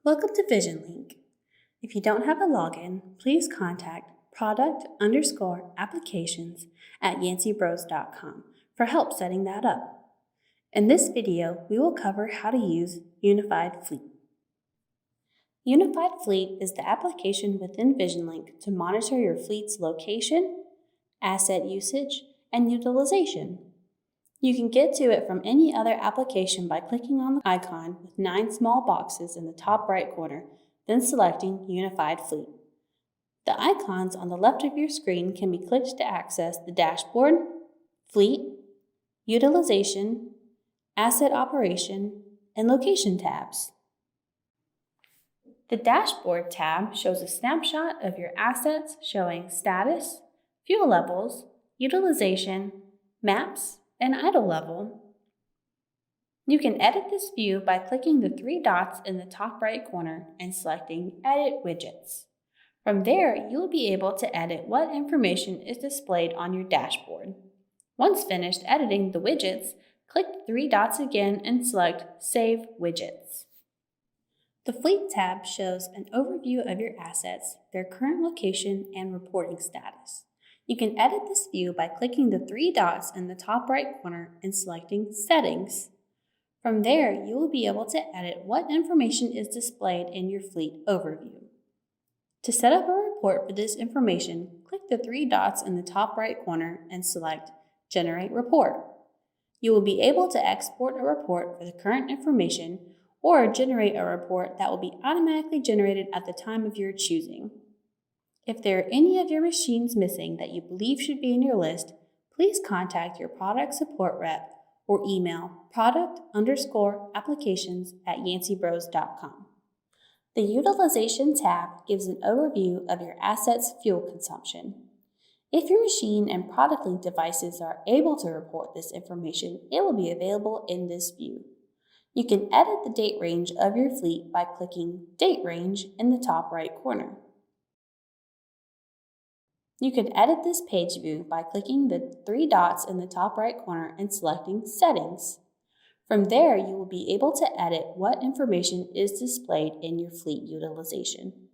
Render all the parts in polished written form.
Welcome to Visionlink. If you don't have a login, please contact product_applications@yancybros.com for help setting that up. In this video, we will cover how to use Unified Fleet. Unified Fleet is the application within Visionlink to monitor your fleet's location, asset usage, and utilization. You can get to it from any other application by clicking on the icon with 9 small boxes in the top right corner, then selecting Unified Fleet. The icons on the left of your screen can be clicked to access the dashboard, fleet, utilization, asset operation, and location tabs. The dashboard tab shows a snapshot of your assets showing status, fuel levels, utilization, maps, and idle level. You can edit this view by clicking the 3 dots in the top right corner and selecting Edit Widgets. From there, you will be able to edit what information is displayed on your dashboard. Once finished editing the widgets, click the 3 dots again and select Save Widgets. The Fleet tab shows an overview of your assets, their current location, and reporting status. You can edit this view by clicking the 3 dots in the top right corner and selecting Settings. From there, you will be able to edit what information is displayed in your fleet overview. To set up a report for this information, click the 3 dots in the top right corner and select Generate Report. You will be able to export a report for the current information or generate a report that will be automatically generated at the time of your choosing. If there are any of your machines missing that you believe should be in your list, please contact your product support rep or email product_applications@yancybros.com. The Utilization tab gives an overview of your asset's fuel consumption. If your machine and product link devices are able to report this information, it will be available in this view. You can edit the date range of your fleet by clicking Date Range in the top right corner. You can edit this page view by clicking the 3 dots in the top right corner and selecting Settings. From there, you will be able to edit what information is displayed in your fleet utilization.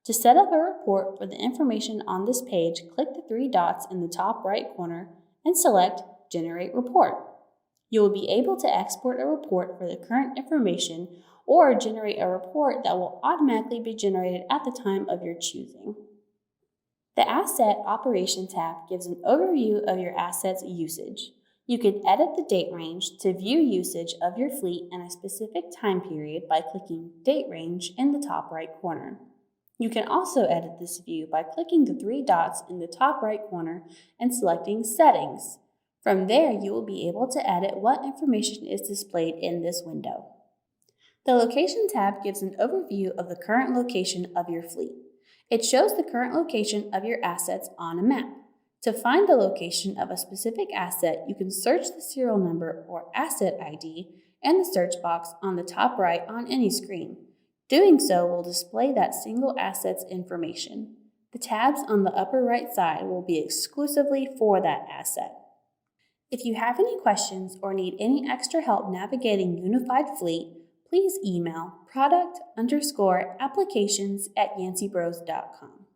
To set up a report for the information on this page, click the 3 dots in the top right corner and select Generate Report. You will be able to export a report for the current information or generate a report that will automatically be generated at the time of your choosing. The Asset Operation tab gives an overview of your asset's usage. You can edit the date range to view usage of your fleet in a specific time period by clicking Date Range in the top right corner. You can also edit this view by clicking the 3 dots in the top right corner and selecting Settings. From there, you will be able to edit what information is displayed in this window. The Location tab gives an overview of the current location of your fleet. It shows the current location of your assets on a map. To find the location of a specific asset, you can search the serial number or asset ID in the search box on the top right on any screen. Doing so will display that single asset's information. The tabs on the upper right side will be exclusively for that asset. If you have any questions or need any extra help navigating Unified Fleet, please email product_applications@yancybros.com.